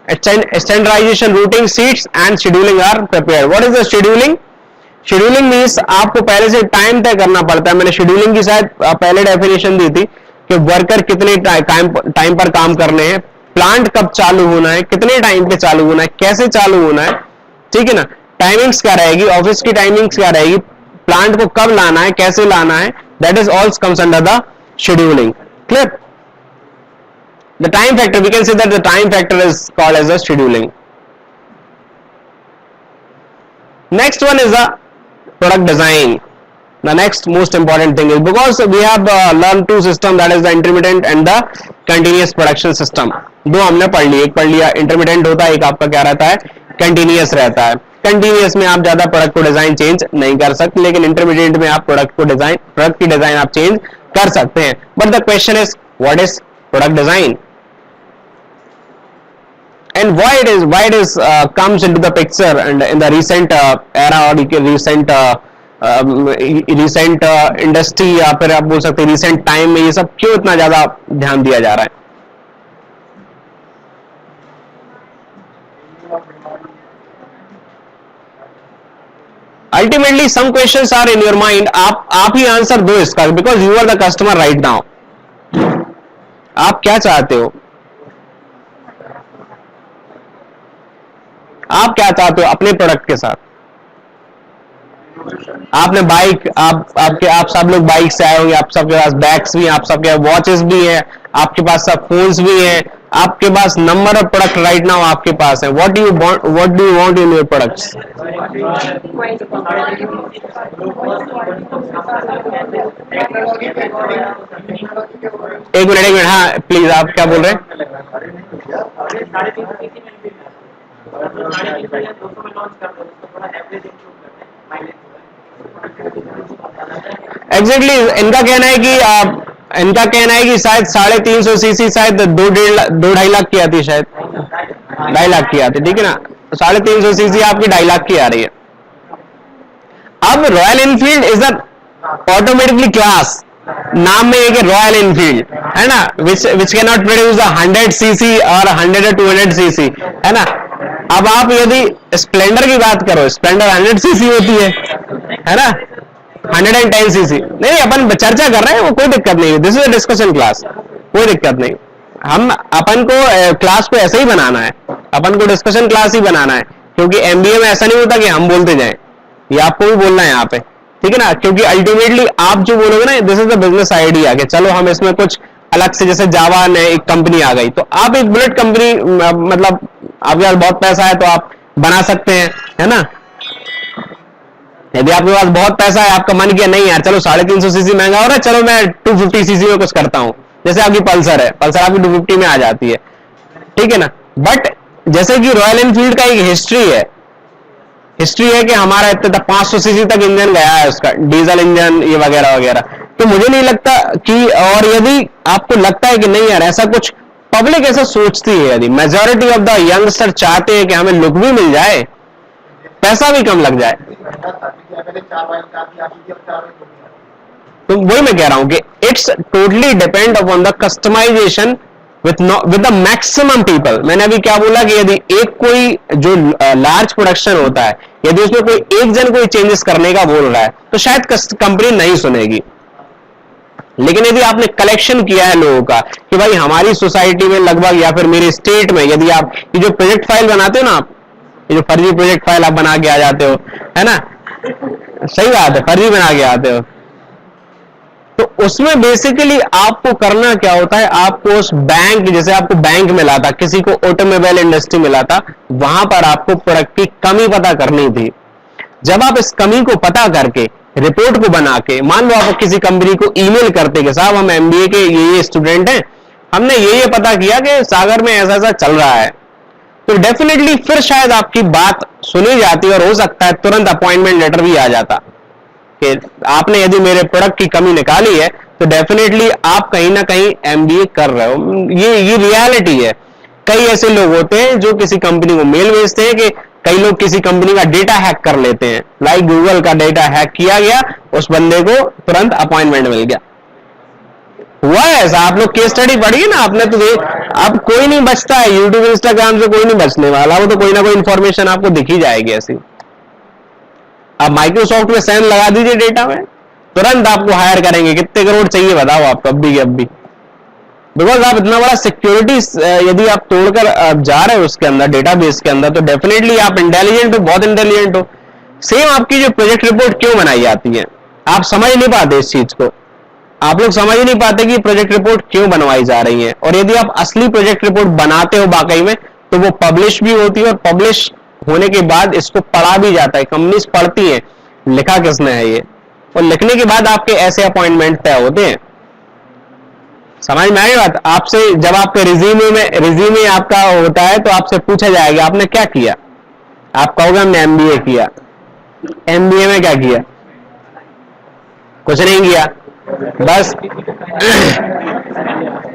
[SPEAKER 1] Standardisation, routing, sheets and scheduling are prepared. What is the scheduling? Scheduling means आपको पहले से टाइम तय करना पड़ता है। मैंने शेड्यूलिंग की शायद पहले डेफिनेशन दी थी कि वर्कर कितने टाइम पर काम करने हैं, प्लांट कब चालू होना है, कितने टाइम पे चालू होना है, कैसे चालू होना है। ठीक है ना, टाइमिंग्स क्या रहेगी, ऑफिस की टाइमिंग्स क्या रहेगी, प्लांट को कब लाना है, कैसे लाना है, that is all comes under the scheduling. Clear? The time factor, we can say that the time factor is called as the scheduling. Next one is the product design. The next most important thing is, because we have learned two system, that is the intermittent and the continuous production system. दो हमने पढ़ लिए, एक पढ़ लिया intermittent होता है, एक आपका क्या रहता है, कंटिन्यूअस रहता है। कंटिन्यूअस में आप ज्यादा प्रोडक्ट को डिजाइन चेंज नहीं कर सकते, लेकिन इंटरमीडिएट में आप प्रोडक्ट की डिजाइन आप चेंज कर सकते हैं। But the question is what is product design and why it is comes into the picture and in the recent era or recent industry, या फिर आप बोल सकते हैं recent time में ये सब क्यों इतना ज्यादा ध्यान दिया जा रहा है? Ultimately some questions are in your mind, आप ही आंसर दो इसका, because you are the customer right now। आप क्या चाहते हो, आप क्या चाहते हो अपने प्रोडक्ट के साथ? आपने बाइक, आप सब लोग बाइक से आए होंगे, आप सबके पास बैग्स भी हैं, आप सबके पास वॉचेस भी हैं, आपके पास सब फोन्स भी हैं, आपके पास number of product right now आपके पास है। What do you want in your products? एक मिनट, हाँ प्लीज, आप क्या बोल रहे हैं? एग्जैक्टली इनका कहना है कि शायद 350 सीसी शायद 2-2.5 लाख की आती है, शायद 2.5 लाख की आती है। ठीक है ना, 350 सीसी आपकी 2.5 लाख की आ रही है। अब royal Enfield is the automatically class, नाम में एक रॉयल एनफील्ड है ना, which can not produce 100 CC और 100 or 200 सीसी, है ना। अब आप यदि स्प्लेंडर की बात करो, स्प्लेंडर 100 सीसी होती है ना, 110 सीसी। नहीं, अपन चर्चा कर रहे हैं, वो कोई दिक्कत नहीं है, this is a discussion class, कोई दिक्कत नहीं। हम अपन को क्लास को ऐसे ही बनाना है, अपन को डिस्कशन क्लास ही बनाना है, क्योंकि MBA में ऐसा नहीं होता कि हम बोलते जाएं, ये आपको भी बोलना है यहाँ पे। ठीक है ना, क्योंकि अल्टीमेटली आप जो बोलोगे ना, this is the business idea कि चलो हम इसमें कुछ अलग से, जैसे जावा ने एक कंपनी आ गई, तो आप एक बुलेट कंपनी, मतलब आपके पास बहुत पैसा है तो आप बना सकते हैं, है ना। यदि आपके पास बहुत पैसा है, आपका मन किया नहीं यार चलो 350 सीसी महंगा हो रहा है, चलो मैं 250 सीसी में कुछ करता हूं, जैसे आपकी पल्सर है, पल्सर आपकी 250 में आ जाती है, ठीक है ना। बट जैसे कि रॉयल एनफील्ड का एक हिस्ट्री है कि हमारा इतना तक 500 सीसी तक इंजन गया है उसका, डीजल इंजन ये वगैरह वगैरह। तो मुझे नहीं लगता कि, और यदि आपको लगता है कि नहीं यार ऐसा कुछ, पब्लिक ऐसा सोचती है, यदि मेजॉरिटी ऑफ द यंगस्टर चाहते हैं कि हमें लुक भी मिल जाए, पैसा भी कम लग जाए, तो वही मैं कह रहा हूं कि it's totally depend upon the customization with the maximum people. मैंने अभी क्या बोला कि यदि एक कोई जो लार्ज प्रोडक्शन होता है, यदि उसमें कोई एक जन कोई चेंजेस करने का बोल रहा है तो शायद कंपनी नहीं सुनेगी। लेकिन यदि आपने कलेक्शन किया है लोगों का कि भाई हमारी सोसाइटी में लगभग, या फिर मेरे स्टेट में, यदि आप ये जो प्रोजेक्ट फाइल बनाते हो ना, आप ये जो फर्जी प्रोजेक्ट फाइल आप बना के आ जाते हो, है ना, सही बात है, फर्जी बना के आते हो, तो उसमें बेसिकली आपको करना क्या होता है, आपको उस बैंक, जैसे आपको बैंक मिला था, किसी को ऑटोमोबाइल इंडस्ट्री मिला था, वहां पर आपको प्रोडक्ट की कमी पता करनी थी। जब आप इस कमी को पता करके रिपोर्ट को बना के, मान लो आप किसी कंपनी को ईमेल करते कि साहब हम एमबीए के ये स्टूडेंट हैं, हमने ये पता किया कि सागर में ऐसा ऐसा चल रहा है, तो डेफिनेटली फिर शायद आपकी बात सुनी जाती और हो सकता है तुरंत अपॉइंटमेंट लेटर भी आ जाता कि आपने यदि मेरे प्रोडक्ट की कमी निकाली है तो डेफिनेटली आप कहीं ना कहीं एमबीए कर रहे हो। ये रियलिटी है। कई ऐसे लोग होते हैं जो किसी कंपनी को मेल भेजते हैं कि कई लोग किसी कंपनी का डेटा हैक कर लेते हैं, लाइक गूगल का डेटा हैक किया गया, उस बंदे को तुरंत अपॉइंटमेंट मिल गया। हुआ है ऐसा, आप लोग केस स्टडी पढ़िए ना आपने, तो अब कोई नहीं बचता है, यूट्यूब इंस्टाग्राम से कोई नहीं बचने वाला, वो तो कोई ना कोई इंफॉर्मेशन आपको दिखी जाएगी ऐसी। आप माइक्रोसॉफ्ट में सेंड लगा दीजिए डेटा में, तुरंत आपको हायर करेंगे, कितने करोड़ चाहिए बताओ आपको अभी के अभी, बिकॉज आप इतना बड़ा सिक्योरिटी यदि आप तोड़कर जा रहे हो उसके अंदर, डेटाबेस के अंदर, तो डेफिनेटली आप इंटेलिजेंट हो, बहुत इंटेलिजेंट हो। सेम आपकी जो प्रोजेक्ट रिपोर्ट क्यों बनाई जाती है, आप समझ नहीं पाते इस चीज को, आप लोग समझ नहीं पाते कि प्रोजेक्ट रिपोर्ट क्यों बनवाई जा रही है। और यदि आप असली प्रोजेक्ट रिपोर्ट बनाते हो वाकई में, तो वो पब्लिश भी होती है, और पब्लिश होने के बाद इसको पढ़ा भी जाता है, कंपनीज पढ़ती है लिखा किसने है ये, और लिखने के बाद आपके ऐसे अपॉइंटमेंट तय होते हैं। समझ में आई बात। आपसे जब आपके रिज्यूमे आपका होता है तो आपसे पूछा जाएगा आपने क्या किया, आप कहोगे हमने एमबीए किया। एमबीए में क्या किया? कुछ नहीं किया, बस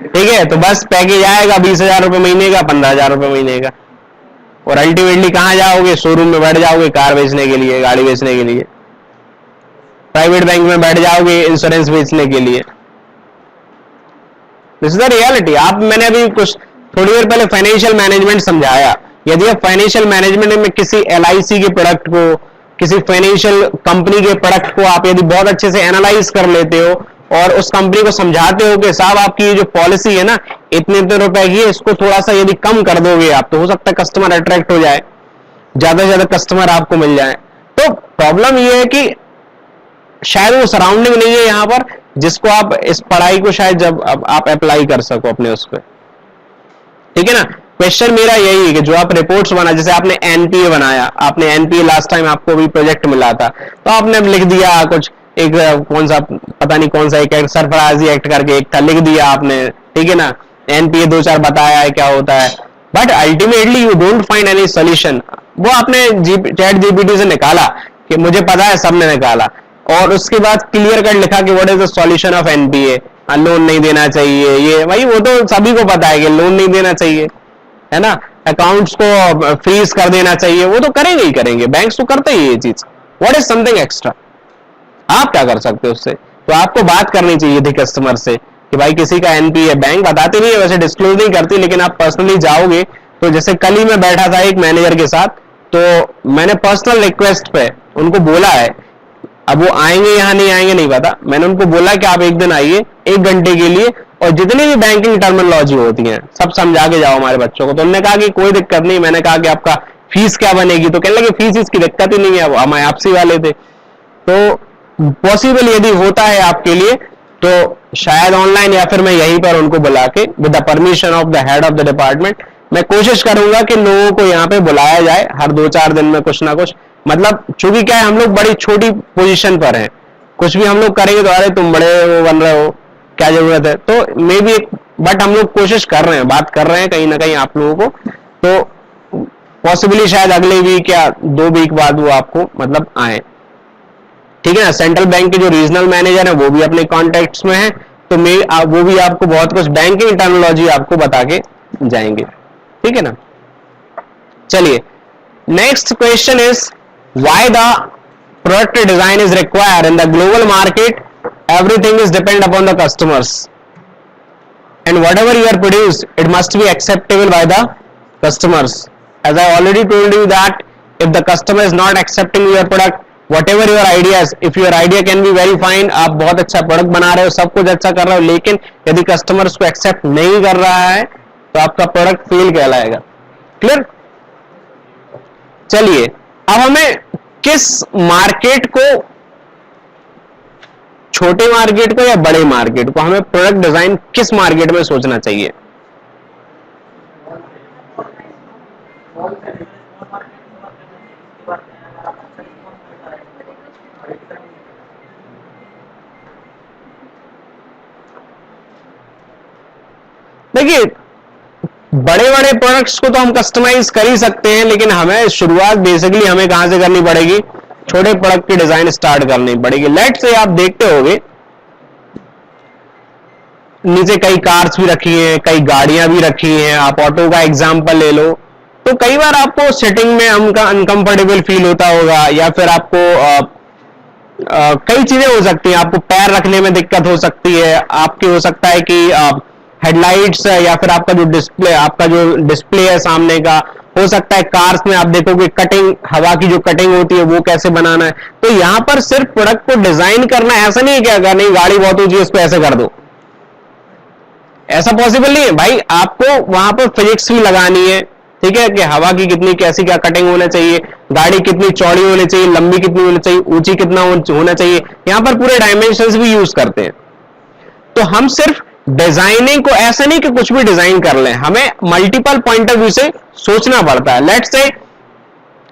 [SPEAKER 1] ठीक है, तो बस पैकेज आएगा 20,000 रुपए महीने का, 15,000 रुपए महीने का, और अल्टीमेटली कहां जाओगे? शोरूम में बैठ जाओगे कार बेचने के लिए, गाड़ी बेचने के लिए, प्राइवेट बैंक में बैठ जाओगे इंश्योरेंस बेचने के लिए। This is the reality. मैंने अभी कुछ थोड़ी देर पहले फाइनेंशियल मैनेजमेंट समझाया। यदि आप फाइनेंशियल मैनेजमेंट में किसी एलआईसी के प्रोडक्ट को, किसी फाइनेंशियल कंपनी के प्रोडक्ट को आप यदि बहुत अच्छे से एनालाइज कर लेते हो और उस कंपनी को समझाते हो कि साहब आपकी ये जो पॉलिसी है ना इतने इतने रुपए की है, इसको थोड़ा सा यदि कम कर दोगे आप, तो हो सकता है कस्टमर अट्रैक्ट हो जाए, ज्यादा से ज्यादा कस्टमर आपको मिल जाए। तो प्रॉब्लम ये है कि शायद वो सराउंडिंग नहीं है यहां पर जिसको आप इस पढ़ाई को शायद जब आप अप्लाई कर सको अपने उस पर, ठीक है ना। क्वेश्चन मेरा यही है कि जो आप रिपोर्ट्स बना, जैसे आपने एनपीए बनाया, आपने एनपीए लास्ट टाइम आपको भी प्रोजेक्ट मिला था, तो आपने लिख दिया कुछ, एक कौन सा पता नहीं कौन सा एक सरफराजी एक्ट करके एक था, लिख दिया आपने, ठीक है ना। एनपीए 2-4 बताया है क्या होता है, but ultimately you don't find any solution. वो आपने चैट जीपीटी से निकाला कि मुझे पता है, सबने निकाला, और उसके बाद क्लियर कट लिखा कि what is the solution of NPA, loan नहीं देना चाहिए, ये भाई वो तो सभी को पता है कि लोन नहीं देना चाहिए, है ना, अकाउंट्स को फ्रीज कर देना चाहिए, वो तो करेंगे ही करेंगे, बैंक्स तो करते ही ये चीज। व्हाट इज समथिंग एक्स्ट्रा, आप क्या कर सकते हो उससे? तो आपको बात करनी चाहिए थी कस्टमर से कि भाई किसी का एनपीए, बैंक बताती नहीं है वैसे, डिस्क्लोज नहीं करती, लेकिन आप पर्सनली जाओगे तो जैसे कल ही मैं बैठा था एक मैनेजर के साथ, तो मैंने पर्सनल रिक्वेस्ट पे उनको बोला है, अब वो आएंगे यहाँ नहीं आएंगे नहीं पता, मैंने उनको बोला कि आप एक दिन आइए 1 घंटे के लिए, और जितनी भी बैंकिंग टर्मिनोलॉजी होती है सब समझा के जाओ हमारे बच्चों को। तो उन्होंने कहा कि कोई दिक्कत नहीं। मैंने कहा कि आपका फीस क्या बनेगी, तो कहने लगे फीस इसकी दिक्कत ही नहीं है, हम आपसी वाले थे। तो पॉसिबल यदि होता है आपके लिए तो शायद ऑनलाइन या फिर मैं यहीं पर उनको बुला के with the permission of the head of the department मैं कोशिश करूंगा कि लोगों को यहाँ पे बुलाया जाए हर 2-4 दिन में कुछ ना कुछ, मतलब चूंकि क्या है हम लोग बड़ी छोटी पोजीशन पर हैं, कुछ भी हम लोग करेंगे तो अरे तुम बड़े वो बन रहे हो, क्या जरूरत है, तो मे बी, बट हम लोग कोशिश कर रहे हैं, बात कर रहे हैं कहीं ना कहीं आप लोगों को, तो पॉसिबली शायद अगले वीक या 2 वीक बाद वो आपको मतलब आए, ठीक है ना। सेंट्रल बैंक के जो रीजनल मैनेजर है वो भी अपने कॉन्टेक्ट्स में है, तो वो भी आपको बहुत कुछ बैंकिंग टर्मिनोलॉजी आपको बता के जाएंगे, ठीक है ना। चलिए next question is why the product design is required in the global market, everything is depend upon the customers and whatever you are produced it must be acceptable by the customers. As I already told you that if the customer is not accepting your product, whatever your ideas, if your idea can be very fine, आप बहुत अच्छा product बना रहे हो, सब कुछ अच्छा कर रहे हो, लेकिन यदि कस्टमर उसको एक्सेप्ट नहीं कर रहा है तो आपका प्रोडक्ट फेल कहलाएगा। क्लियर। चलिए अब हमें किस मार्केट को, छोटे मार्केट को या बड़े मार्केट को, हमें प्रोडक्ट डिजाइन किस मार्केट में सोचना चाहिए? देखिए बड़े बड़े प्रोडक्ट्स को तो हम कस्टमाइज कर ही सकते हैं, लेकिन हमें शुरुआत बेसिकली हमें कहां से करनी पड़ेगी, छोटे प्रोडक्ट की डिजाइन स्टार्ट करनी पड़ेगी। लेट्स से आप देखते होंगे नीचे कई कार्स भी रखी हैं, कई गाड़ियां भी रखी हैं, आप ऑटो का एग्जांपल ले लो, तो कई बार आपको सिटिंग में अनकंफर्टेबल फील होता होगा, या फिर आपको कई चीजें हो सकती हैं, आपको पैर रखने में दिक्कत हो सकती है, आपकी हो सकता है कि हेडलाइट्स या फिर आपका जो डिस्प्ले है सामने का, हो सकता है कार्स में आप देखोगे कटिंग, हवा की जो कटिंग होती है वो कैसे बनाना है। तो यहां पर सिर्फ प्रोडक्ट को डिजाइन करना ऐसा नहीं है कि अगर नहीं गाड़ी बहुत ऊंची है उसको ऐसे कर दो, ऐसा पॉसिबल नहीं है भाई, आपको वहां पर फिजिक्स भी लगानी है, ठीक है, कि हवा की कितनी कैसी क्या कटिंग होना चाहिए, गाड़ी कितनी चौड़ी होनी चाहिए, लंबी कितनी होनी चाहिए, ऊंची कितना होना चाहिए, यहां पर पूरे डायमेंशंस भी यूज करते हैं। तो हम सिर्फ डिजाइनिंग को ऐसा नहीं कि कुछ भी डिजाइन कर लें, हमें मल्टीपल पॉइंट ऑफ व्यू से सोचना पड़ता है। Let's say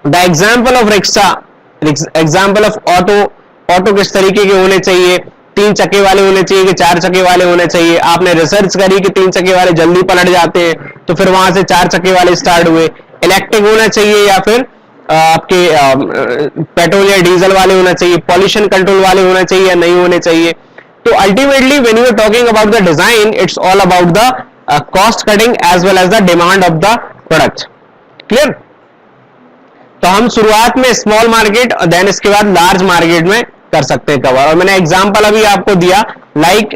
[SPEAKER 1] the example of rickshaw, example of auto, auto किस तरीके के होने चाहिए, 3 चक्के वाले होने चाहिए कि 4 चक्के वाले होने चाहिए। आपने रिसर्च करी कि 3 चक्के वाले जल्दी पलट जाते हैं, तो फिर वहां से 4 चक्के वाले स्टार्ट हुए। इलेक्ट्रिक होना चाहिए या फिर आपके पेट्रोल या डीजल वाले होना चाहिए, पॉल्यूशन कंट्रोल वाले होना चाहिए या नहीं होने चाहिए। तो ultimately when you are talking about the design, it's all about the cost cutting as well as the demand of the product. Clear. तो हम शुरुआत में स्मॉल मार्केट और देन इसके बाद लार्ज मार्केट में कर सकते हैं कवर। और मैंने एग्जांपल अभी आपको दिया, लाइक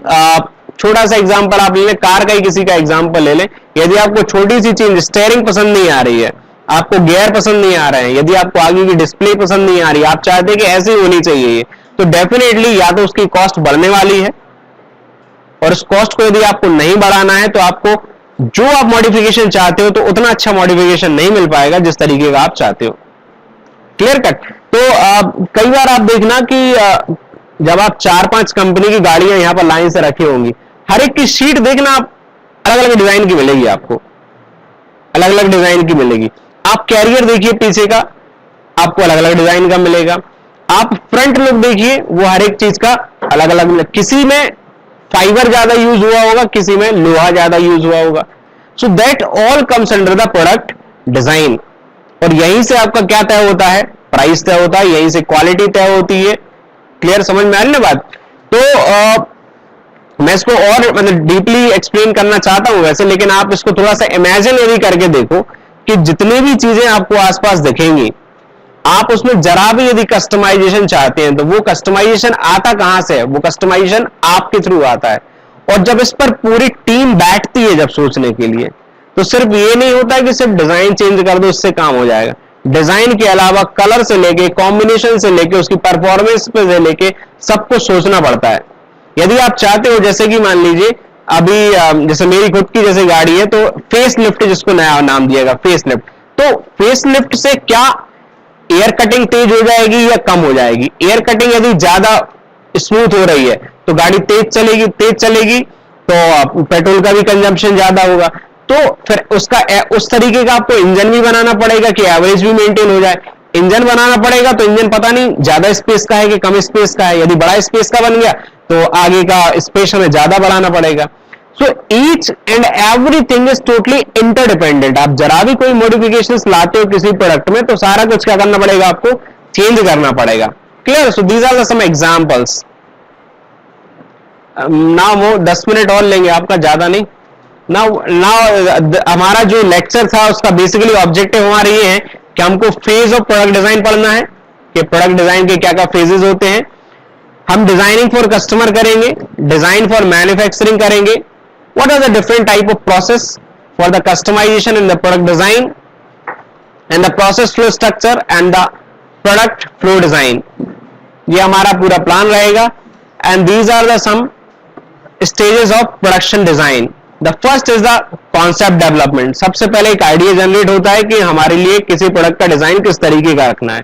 [SPEAKER 1] छोटा सा एग्जांपल आप ले लें, कार का ही किसी का एग्जांपल ले लें। यदि आपको छोटी सी चीज स्टीयरिंग पसंद नहीं आ रही है, आपको गियर पसंद नहीं आ रहे हैं, यदि आपको आगे की डिस्प्ले पसंद नहीं आ रही, आप चाहते हैं कि ऐसी होनी चाहिए, तो डेफिनेटली या तो उसकी कॉस्ट बढ़ने वाली है, और उस कॉस्ट को यदि आपको नहीं बढ़ाना है तो आपको जो आप मॉडिफिकेशन चाहते हो तो उतना अच्छा मॉडिफिकेशन नहीं मिल पाएगा जिस तरीके का आप चाहते हो। Clear cut. तो कई बार आप देखना कि जब आप 4-5 कंपनी की गाड़ियां यहां पर लाइन से रखी होंगी, हर एक की सीट देखना आप अलग अलग डिजाइन की मिलेगी, आपको अलग अलग डिजाइन की मिलेगी। आप कैरियर देखिए पीछे का, आपको अलग अलग डिजाइन का मिलेगा। आप फ्रंट लुक देखिए, वो हर एक चीज का अलग अलग मिलेगा। किसी में फाइबर ज्यादा यूज हुआ होगा, किसी में लोहा ज्यादा यूज हुआ होगा। So that all comes under the product design. और यहीं से आपका क्या तय होता है, प्राइस तय होता है, यहीं से क्वालिटी तय होती है। क्लियर, समझ में आ रही ना बात। तो मैं इसको और मतलब डीपली एक्सप्लेन करना चाहता हूं वैसे, लेकिन आप इसको थोड़ा सा इमेजिन यदि करके देखो कि जितनी भी चीजें आपको आसपास दिखेंगी, आप उसमें जरा भी यदि कस्टमाइजेशन चाहते हैं तो वो कस्टमाइजेशन आता कहां से है, वो कस्टमाइजेशन आपके थ्रू आता है। और जब इस पर पूरी टीम बैठती है जब सोचने के लिए, तो सिर्फ ये नहीं होता है कि सिर्फ डिजाइन चेंज कर दो इससे काम हो जाएगा। डिजाइन के अलावा कलर से लेके, कॉम्बिनेशन से लेके, उसकी परफॉर्मेंस पे से लेके सब कुछ सोचना पड़ता है। यदि आप चाहते हो, जैसे कि मान लीजिए अभी जैसे मेरी खुद की जैसे गाड़ी है, तो फेस लिफ्ट जिसको नया नाम दिएगा फेस लिफ्ट, तो फेस लिफ्ट से क्या एयर कटिंग तेज हो जाएगी या कम हो जाएगी? एयर कटिंग यदि ज्यादा स्मूथ हो रही है तो गाड़ी तेज चलेगी तो पेट्रोल का भी कंजम्पशन ज्यादा होगा, तो फिर उस तरीके का आपको इंजन भी बनाना पड़ेगा कि एवरेज भी मेंटेन हो जाए। इंजन बनाना पड़ेगा तो इंजन पता नहीं ज्यादा स्पेस का है कि कम स्पेस का है, यदि बड़ा स्पेस का बन गया तो आगे का स्पेस हमें ज्यादा बढ़ाना पड़ेगा। So each and everything is totally interdependent. आप जरा भी कोई मॉडिफिकेशंस लाते हो किसी प्रोडक्ट में तो सारा कुछ क्या करना पड़ेगा, आपको चेंज करना पड़ेगा। Clear? So these are the some examples. Now वो 10 मिनट और लेंगे आपका, ज्यादा नहीं। नाउ हमारा जो लेक्चर था उसका बेसिकली ऑब्जेक्टिव हमारा ये है कि हमको फेज ऑफ प्रोडक्ट डिजाइन पढ़ना है कि प्रोडक्ट डिजाइन के क्या क्या फेजेस होते हैं। हम डिजाइनिंग फॉर कस्टमर करेंगे, डिजाइन फॉर मैन्युफैक्चरिंग करेंगे, what are the different type of process for the customization in the product design and the process flow structure and the product flow design. ये हमारा पूरा plan रहेगा। And these are the some stages of production design. The first is the concept development. सबसे पहले एक idea generate होता है कि हमारे लिए किसी प्रोडक्ट का डिजाइन किस तरीके का रखना है।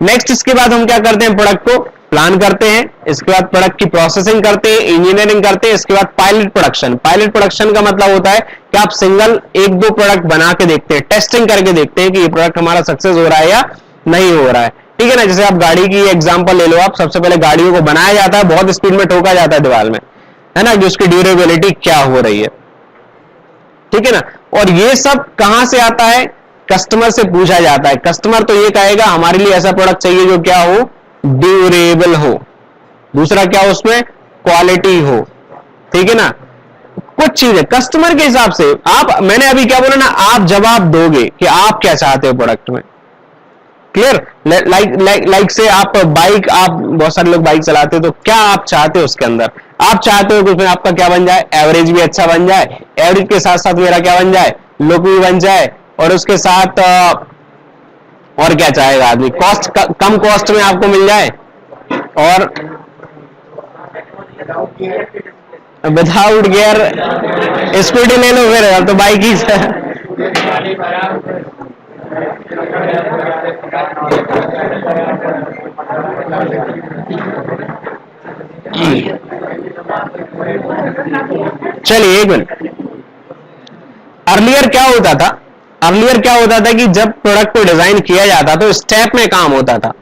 [SPEAKER 1] नेक्स्ट इसके बाद हम क्या करते हैं, प्रोडक्ट को प्लान करते हैं, इसके बाद प्रोडक्ट की प्रोसेसिंग करते हैं, इंजीनियरिंग करते हैं, इसके बाद पायलट प्रोडक्शन। पायलट प्रोडक्शन का मतलब होता है कि आप सिंगल एक दो प्रोडक्ट बना के देखते हैं, टेस्टिंग करके देखते हैं कि ये प्रोडक्ट हमारा सक्सेस हो रहा है या नहीं हो रहा है। ठीक है ना? जैसे आप गाड़ी की एग्जांपल ले लो, आप सबसे पहले गाड़ियों को बनाया जाता है, बहुत स्पीड में ठोका जाता है दीवार में, है ना, कि उसकी ड्यूरेबिलिटी क्या हो रही है। ठीक है ना? और ये सब कहां से आता है, कस्टमर से पूछा जाता है। कस्टमर तो ये कहेगा हमारे लिए ऐसा प्रोडक्ट चाहिए जो क्या हो, ड्यूरेबल हो, दूसरा क्या हो, उसमें क्वालिटी हो। ठीक है ना? कुछ चीजें कस्टमर के हिसाब से आप, मैंने अभी क्या बोला ना, आप जवाब दोगे कि आप क्या चाहते हो प्रोडक्ट में। क्लियर? लाइक से आप बाइक, आप बहुत सारे लोग बाइक चलाते हो, तो क्या आप चाहते हो उसके अंदर, आप चाहते हो कि उसमें आपका क्या बन जाए, एवरेज भी अच्छा बन जाए, एवरेज के साथ साथ मेरा क्या बन जाए, लुक भी बन जाए, और उसके साथ और क्या चाहेगा आदमी, कॉस्ट कम कॉस्ट में आपको मिल जाए, और विदाउट गियर स्कूटी ले लो फिर, तो बाइक ही चलिए एक मिनट। अर्लियर क्या होता था, अर्लियर क्या होता था कि जब प्रोडक्ट को डिजाइन किया जाता तो स्टेप में काम होता था,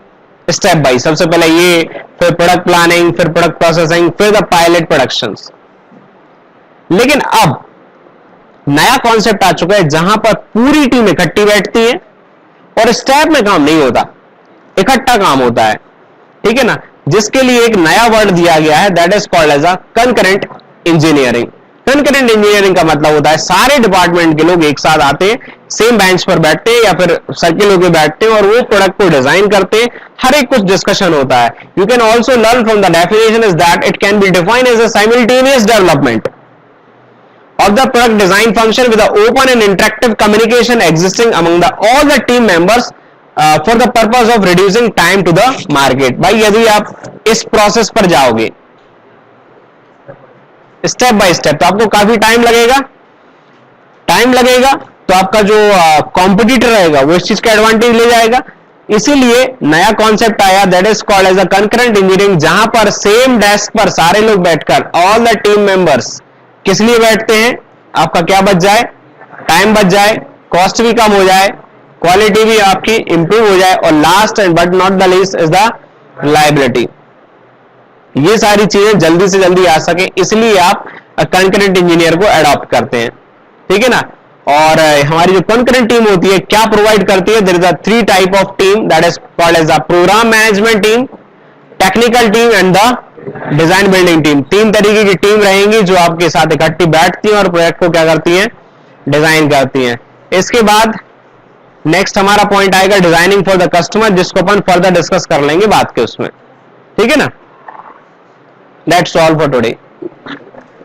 [SPEAKER 1] स्टेप बाय, सबसे पहले ये, फिर प्रोडक्ट प्लानिंग, फिर प्रोडक्ट प्रोसेसिंग, फिर द पायलट प्रोडक्शंस। लेकिन अब नया कॉन्सेप्ट आ चुका है जहां पर पूरी टीम इकट्ठी बैठती है और स्टेप में काम नहीं होता, इकट्ठा काम होता है। ठीक है ना? जिसके लिए एक नया वर्ड दिया गया है, that is called as a concurrent engineering. Concurrent engineering का मतलब होता है सारे डिपार्टमेंट के लोग एक साथ आते हैं, सेम बेंच पर बैठते हैं या फिर सर्किल होकर बैठते हैं और वो प्रोडक्ट को डिजाइन करते हैं, हर एक कुछ डिस्कशन होता है। You can also learn from the definition is that it can be defined as a simultaneous development of the product design function with the open and interactive communication existing among all the team members for the purpose of reducing time to the market। भाई यदि आप इस process पर जाओगे step by step तो आपको काफी time लगेगा, तो आपका जो कॉम्पिटिटर रहेगा वो इस चीज का एडवांटेज ले जाएगा। इसीलिए नया कॉन्सेप्ट आया, that is called as a concurrent engineering, जहां पर सेम डेस्क पर सारे लोग बैठकर, ऑल द टीम मेंबर्स किस लिए बैठते हैं, आपका क्या बच जाए, टाइम बच जाए, कॉस्ट भी कम हो जाए, क्वालिटी भी आपकी इंप्रूव हो जाए, और last and but not the least is the reliability. ये सारी चीजें जल्दी से जल्दी आ सके, इसलिए आप कंकरेंट इंजीनियर को अडॉप्ट करते हैं। ठीक है ना? और हमारी जो कंकरेंट टीम होती है क्या प्रोवाइड करती है, there is a 3 type of team, that is called as the program management team, technical team and the design building team. 3 तरीके की टीम रहेंगी जो आपके साथ इकट्ठी बैठती हैं और प्रोजेक्ट को क्या करती हैं, डिजाइन करती हैं। इसके बाद नेक्स्ट हमारा पॉइंट आएगा डिजाइनिंग फॉर द कस्टमर, जिसको अपन फर्दर डिस्कस कर लेंगे बात के उसमें। ठीक है ना? That's all for today.